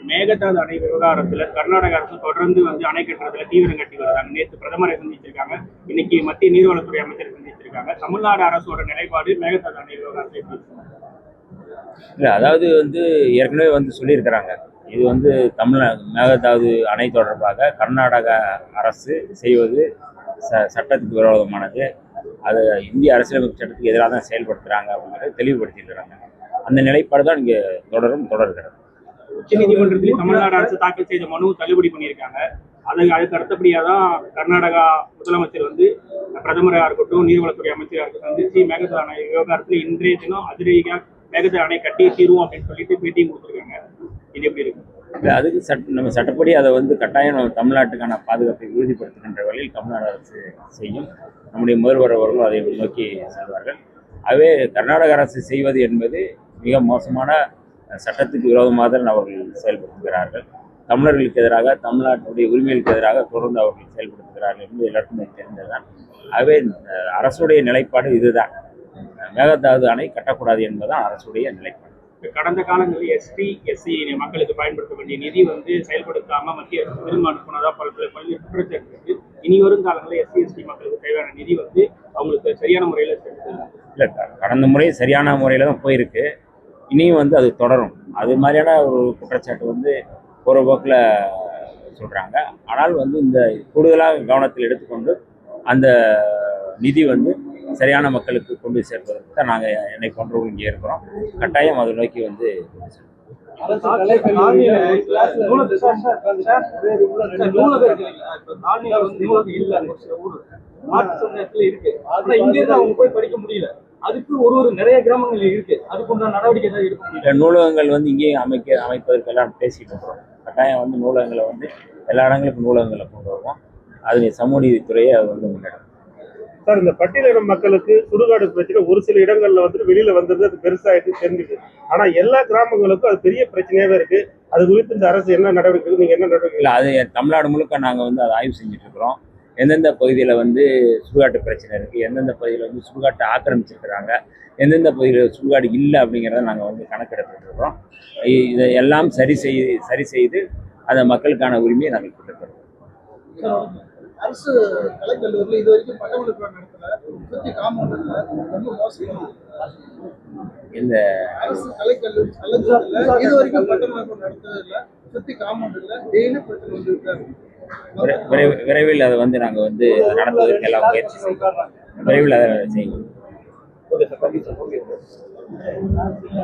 மேகதாது அணை விவகாரத்துல கர்நாடக அரசு தொடர்ந்து அணை கட்டுறதுல தீவிரம் கட்டி வருகிறாங்க. நேற்று பிரதமரை சந்திச்சிருக்காங்க, இன்னைக்கு மத்திய நீர்வளத்துறை அமைச்சரை சந்திச்சிருக்காங்க. தமிழ்நாடு அரசோட நிலைப்பாடு மேகதாது அணை விவகாரத்தை இல்லை, அதாவது ஏற்கனவே சொல்லியிருக்கிறாங்க. இது மேகதாது அணை தொடர்பாக கர்நாடக அரசு செய்வது சட்டத்துக்கு விரோதமானது, அது இந்திய அரசியலமைப்பு சட்டத்துக்கு எதிராக தான் செயல்படுத்துகிறாங்க அப்படிங்கிறத தெளிவுபடுத்தியிருக்கிறாங்க. அந்த நிலைப்பாடு தான் இங்கே தொடர்கிறது. உச்சநீதிமன்றத்தில் தமிழ்நாடு அரசு தாக்கல் செய்த மனு தள்ளுபடி பண்ணியிருக்காங்க. அதுக்கு அடுத்தபடியாக தான் கர்நாடகா முதலமைச்சர் பிரதமராக இருக்கட்டும், நீர்வளத்துறை அமைச்சராக இருக்கட்டும் சந்திச்சு மேகதாது அணை விவகாரத்தில் இன்றைய தினம் அதிரடியாக மேகதாது அணை கட்டி தீர்வோம் அப்படின்னு சொல்லிட்டு பேட்டியும் கொடுத்துருக்காங்க. இது எப்படி இருக்கு? அதுக்கு நம்ம சட்டப்படி அதை கட்டாயம் தமிழ்நாட்டுக்கான பாதுகாப்பை உறுதிப்படுத்துகின்ற வகையில் தமிழ்நாடு அரசு செய்யும். நம்முடைய முதல்வர் அவர்களும் அதை நோக்கி செல்வார்கள். ஆகவே கர்நாடக அரசு செய்வது என்பது மிக மோசமான சட்டத்துக்கு விரோதமாக அவர்கள் செயல்படுத்துகிறார்கள். தமிழர்களுக்கு எதிராக, தமிழ்நாட்டுடைய உரிமைகளுக்கு எதிராக தொடர்ந்து அவர்கள் செயல்படுத்துகிறார்கள் என்பது எல்லாருக்குமே தெரிந்ததுதான். ஆகவே அரசுடைய நிலைப்பாடு இதுதான், மேகதாது அணை கட்டக்கூடாது என்பதுதான் அரசுடைய நிலைப்பாடு. கடந்த காலங்களில் எஸ்டி எஸ்சி மக்களுக்கு பயன்படுத்த வேண்டிய நிதி செயல்படுத்தாம மத்திய அரசு திரும்ப அனுப்புனதா பல்வேறு குற்றச்சாட்டு இருக்கு. இனி வரும் காலங்களில் எஸ்சி எஸ்டி மக்களுக்கு தேவையான நிதி அவங்களுக்கு சரியான முறையில் இல்லை, கடந்த முறை சரியான முறையில் தான் போயிருக்கு. இனியும் அது தொடரும். அது மாதிரியான ஒரு குற்றச்சாட்டு ஒரு போக்கில் சொல்கிறாங்க. ஆனால் இந்த கூடுதலாக கவனத்தில் எடுத்துக்கொண்டு அந்த நிதி சரியான மக்களுக்கு கொண்டு சேர்ப்பதற்கு தான் நாங்கள் என்னை போன்றவங்க இங்கே இருக்கிறோம். கட்டாயம் அதை நோக்கி நூலகங்கள் இங்கேயும் அமைப்பதற்கெல்லாம் பேசிட்டு இருக்கிறோம். கட்டாயம் நூலகங்களை எல்லா இடங்களுக்கும் நூலகங்களை கொண்டு வருவோம். அது சமூக நீதித்துறையை அது முன்னெடுக்கும். சார், இந்த பட்டியலின மக்களுக்கு சுடுகாடு பிரச்சனை ஒரு சில இடங்கள்ல வெளியில வந்தது, அது பெருசாயிட்டு தெரிஞ்சுது. ஆனா எல்லா கிராமங்களுக்கும் அது பெரிய பிரச்சனையாவே இருக்கு. அது குறித்து இந்த அரசு என்ன நடவடிக்கை, நீங்க என்ன நடவடிக்கை? இல்லை, அது தமிழ்நாடு முழுக்க நாங்கள் அதை ஆய்வு செஞ்சுட்டு இருக்கிறோம். எந்தெந்த பகுதியில் சுடுகாட்டு பிரச்சனை இருக்கு, எந்தெந்த பகுதியில் சுடுகாட்டை ஆக்கிரமிச்சிருக்கிறாங்க, எந்தெந்த பகுதியில் சுடுகாடு இல்லை அப்படிங்கிறத நாங்கள் கணக்கெடுத்துட்டு இருக்கிறோம். இதை எல்லாம் சரி செய்து அந்த மக்களுக்கான உரிமையை நாங்கள் கொடுத்துருக்கிறோம். அரசு கலைக்கல்லூரியில் இது வரைக்கும் பட்டமளிப்பு நடத்தல, சுத்தி காம்பவுண்ட்ல ரொம்ப மோசம். இந்த அரசு கலைக்கல்லூரி இது வரைக்கும் பட்டமளிப்பு நடத்தவே இல்லை, சுத்தி காம்பவுண்ட் இல்லை, டெய்லி பிரச்சனை விரைவில் அதை நாங்கள் நடத்துவதற்கு எல்லாம் முயற்சி செய்வோம். விரைவில் அதை செய்வோம்.